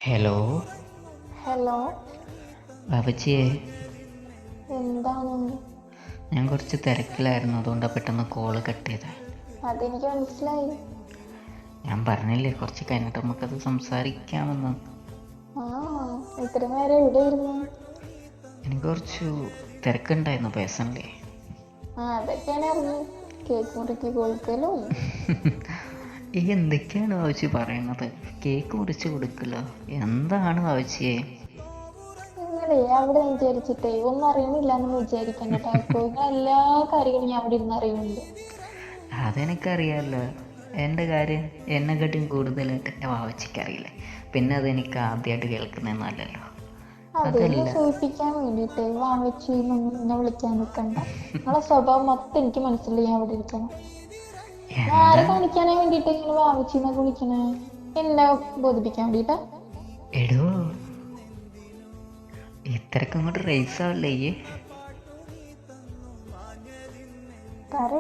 Hello hello. ബാബച്ചിയെ, എന്താണ്? ഞാൻ കുറച്ച് തിരക്കിലായിരുന്നു, അതുകൊണ്ടാണ് പെട്ടെന്ന് കോള് കട്ട് ചെയ്തത്. അതെനിക്ക് മനസ്സിലായി. ഞാൻ പറഞ്ഞില്ലേ കുറച്ച് കഴിഞ്ഞിട്ട് നമുക്കത് സംസാരിക്കാമെന്ന്. ആ, ഇത്ര നേരം എവിടെയായിരുന്നു? എനിക്ക് കുറച്ച് തിരക്കുണ്ടായിരുന്നു പേഴ്സണലി. അതൊക്കെയാണ് അറിഞ്ഞു. കേക്ക് മുറുക്കി കൊടുക്കലും. ഈ എന്തൊക്കെയാണ് ബാബച്ചി പറയുന്നത്? കേക്ക് മുറിച്ച് കൊടുക്കില്ല എന്താണ് ബാബച്ചിയെ? നിങ്ങളെ അവിടെ വിചാരിച്ചിട്ടേ ഒന്നും അറിയണില്ല എന്ന് വിചാരിക്കണ്ട കേട്ടോ. എല്ലാ കാര്യങ്ങളും ഞാൻ അവിടെ ഇരുന്ന് അറിയുന്നുണ്ട്. അതെനിക്കറിയാമല്ലോ. എൻ്റെ കാര്യം എന്നെക്കാട്ടും കൂടുതലായിട്ട് എൻ്റെ ബാബച്ചിക്കറിയില്ലേ. പിന്നെ അതെനിക്ക് ആദ്യമായിട്ട് കേൾക്കുന്നതെന്നല്ലല്ലോ. അതെന്നെ അതല്ല, സൂചിപ്പിക്കാൻ വേണ്ടിട്ടേ വാങ്ങിച്ചു എന്നെ വിളിക്കാൻ നിൽക്കണ്ട. നിങ്ങളെ സ്വഭാവം മൊത്തം എനിക്ക് മനസ്സിലായി. ഞാൻ അവിടെ ഇരിക്കണം. ഞാൻ ആരെ എന്താണ് കാണിക്കാനേ വേണ്ടിട്ട് ഇങ്ങനെ വാങ്ങിച്ചെന്നൊക്കെ വിളിക്കണേ? എന്നെ ബോധിപ്പിക്കാൻ വേണ്ടിട്ടാ? എടോ, ഇത്രയ്ക്ക് അങ്ങോട്ട് റേസ് ആവില്ലേ ഈ? പറ.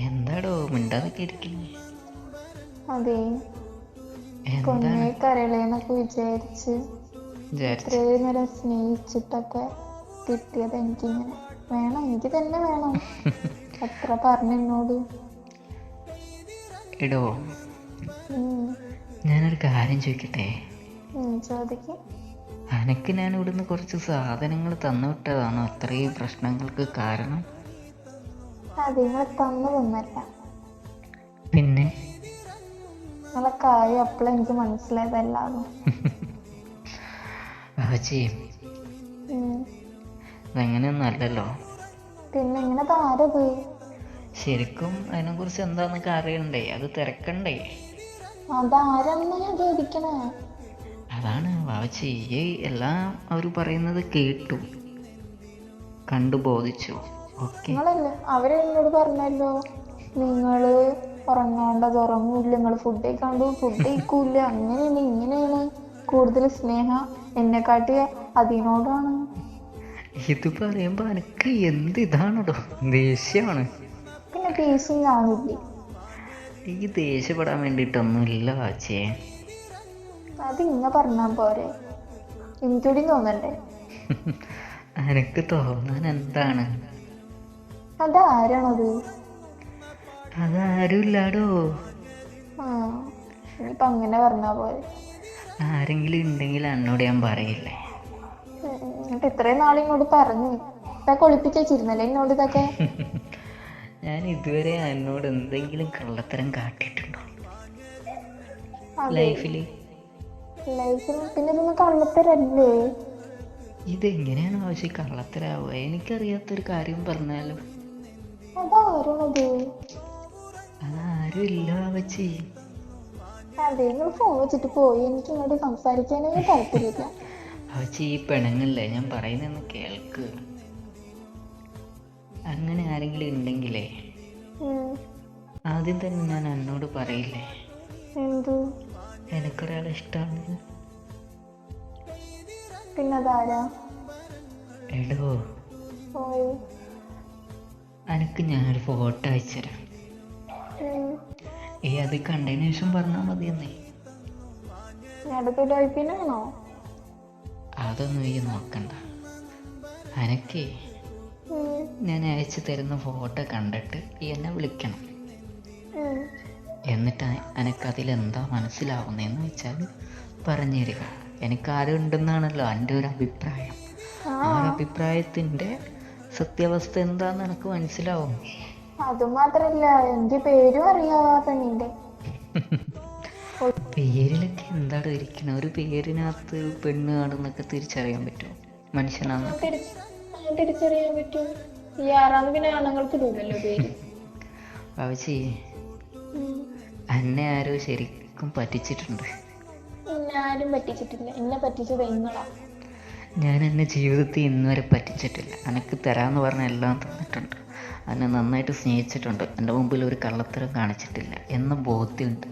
എന്താടോ മിണ്ടാതൊക്കെ ഇരിക്കുന്നു? അതെ, എന്താണ് പൊന്നേ കരളേന്നൊക്കെ വിചാരിച്ച് വിചാരിച്ച? ഇത്രയും നേരം സ്നേഹിച്ചിട്ടൊക്കെ കിട്ടിയത് എനിക്കിങ്ങനെ വേണം. എനിക്ക് തന്നെ വേണം. എത്ര പറഞ്ഞു എന്നോട്. എടോ, ഉം, ഞാനൊരു കാര്യം ചോദിക്കട്ടെ? ചോദിക്കും. അനക്ക് ഞാൻ ഇവിടുന്ന് കുറച്ച് സാധനങ്ങൾ തന്നു വിട്ടതാണോ അത്രയും പ്രശ്നങ്ങൾക്ക് കാരണം? അത് നിങ്ങൾ തന്നതൊന്നല്ല. പിന്നെ നിങ്ങളെ കാര്യം അപ്പോഴും എനിക്ക് മനസ്സിലായതല്ലാതെ. ബാബച്ചി, അതങ്ങനെയൊന്നും അല്ലല്ലോ. പിന്നെ ഇങ്ങനെ താരത്? ശരിക്കും അതിനെക്കുറിച്ച് എന്താണെന്നൊക്കെ അറിയണ്ടേ? അത് തിരക്കണ്ടേ? അതാരെന്നാ ഞാൻ ചോദിക്കണേ? അതാണ് ബാബച്ചി, ഈ എല്ലാം അവർ പറയുന്നത് കേട്ടു, കണ്ടു, ബോധിച്ചു. ഓക്കെ. നിങ്ങളല്ലേ അവരെന്നോട് പറഞ്ഞല്ലോ, നിങ്ങള് ഉറങ്ങാണ്ടത് ഉറങ്ങൂല്ല, നിങ്ങൾ ഫുഡ് കഴിക്കാണ്ട് ഫുഡ് കഴിക്കൂല, അങ്ങനെയാണ് ഇങ്ങനെയാണ്. കൂടുതൽ സ്നേഹം എന്നെക്കാട്ടി അതിനോടാണ്. ഇത് പറയുമ്പോ എനിക്ക് എന്ത് ഇതാണോ, ദേഷ്യമാണ്. പിന്നെ ദേഷ്യം കാണില്ലേ? ഈ ദേഷ്യപ്പെടാൻ വേണ്ടിയിട്ടൊന്നുമില്ല ബാച്ചിയെ. അത് ഇങ്ങ പറഞ്ഞാ പോരെ, എനിക്കൂടി തോന്നണ്ടേ? എനിക്ക് തോന്നാൻ എന്താണ്? അതാരാണത്? അതാരുമില്ലാടോ. ആ, ഇനിയിപ്പൊ അങ്ങനെ പറഞ്ഞാ പോരെ. ആരെങ്കിലും ഉണ്ടെങ്കിൽ എന്നോട് ഞാൻ പറയില്ലേ. എന്നിട്ട് ഇത്രയും നാൾ ഇങ്ങോട്ട് പറഞ്ഞു ഇതൊക്കെ ഒളിപ്പിച്ച് വെച്ചിരുന്നല്ലേ എന്നോട് ഇതൊക്കെ? ഞാൻ ഇതുവരെ എന്നോട് എന്തെങ്കിലും കള്ളത്തരം കാട്ടിയിട്ടുണ്ടോ അതെ, ലൈഫില്? ലൈഫിൽ പിന്നെ ഇതൊന്നും കള്ളത്തരല്ലേ? ഇതെങ്ങനെയാണ് ആവശ്യം കള്ളത്തരാവുക? എനിക്കറിയാത്തൊരു കാര്യം പറഞ്ഞാലോ? അതാരാണത്? അതാരും ഇല്ല വെച്ച്. അതെ, നിങ്ങൾ ഫോൺ വെച്ചിട്ട് പോയി. എനിക്ക് ഇങ്ങോട്ട് സംസാരിക്കാനേ താല്പര്യമില്ല. അവച്ച് ഈ പെണങ്ങല്ലേ, ഞാൻ പറയുന്നൊന്ന് കേൾക്ക്. അങ്ങനെ ആരെങ്കിലും ഉണ്ടെങ്കിലേ ആദ്യം തന്നെ ഞാൻ എന്നോട് പറയില്ലേ എന്ത്? എനിക്കൊരാളെ ഇഷ്ടമാണ്. പിന്നെ അതാരാ? എടോ, പോയി. എനിക്ക് ഞാനൊരു ഫോട്ടോ അയച്ചുതരാം. അത് കണ്ടതിന് ശേഷം പറഞ്ഞാൽ മതിയെന്നേ. അടുത്ത ടൈപ്പിനാണോ? അതൊന്നും ഈ നോക്കണ്ട. അനക്കേ ഞാൻ അയച്ചു തരുന്ന ഫോട്ടോ കണ്ടിട്ട് എന്നെ വിളിക്കണം. എന്നിട്ട് എനിക്കതിലെന്താ മനസ്സിലാവുന്നതെന്ന് വെച്ചാൽ പറഞ്ഞു തരിക. എനിക്കാരും ഉണ്ടെന്നാണല്ലോ എൻ്റെ ഒരു അഭിപ്രായം. ആ അഭിപ്രായത്തിൻ്റെ സത്യാവസ്ഥ എന്താന്ന് എനിക്ക് മനസ്സിലാവും. അതുമാത്രല്ല, എന്റെ പേരും അറിയാവാ പെണ്ണിന്റെ. പേരിലൊക്കെ എന്താണ് ഇരിക്കണം? ഒരു പേരിനകത്ത് പെണ്ണ് ആണെന്നൊക്കെ തിരിച്ചറിയാൻ പറ്റുമോ മനുഷ്യനാന്നൊക്കെ? തിരിച്ചറിയാൻ പറ്റും. ഈ ആറാന്ന് പിന്നെ ആണുങ്ങൾക്ക് ഇല്ലല്ലോ പേര്. ബാബച്ചി, എന്നെ ആരോ ശരിക്കും പറ്റിച്ചിട്ടുണ്ട്. എന്നെ ആരും പറ്റിച്ചിട്ടില്ല. എന്നെ പറ്റിച്ചത് നിങ്ങളാ. ഞാൻ എൻ്റെ ജീവിതത്തിൽ ഇന്നുവരെ പറ്റിച്ചിട്ടില്ല. എനിക്ക് തരാമെന്ന് പറഞ്ഞ എല്ലാം തന്നിട്ടുണ്ട്. എന്നെ നന്നായിട്ട് സ്നേഹിച്ചിട്ടുണ്ട്. എൻ്റെ മുമ്പിൽ ഒരു കള്ളത്തരം കാണിച്ചിട്ടില്ല എന്ന ബോധ്യമുണ്ട്.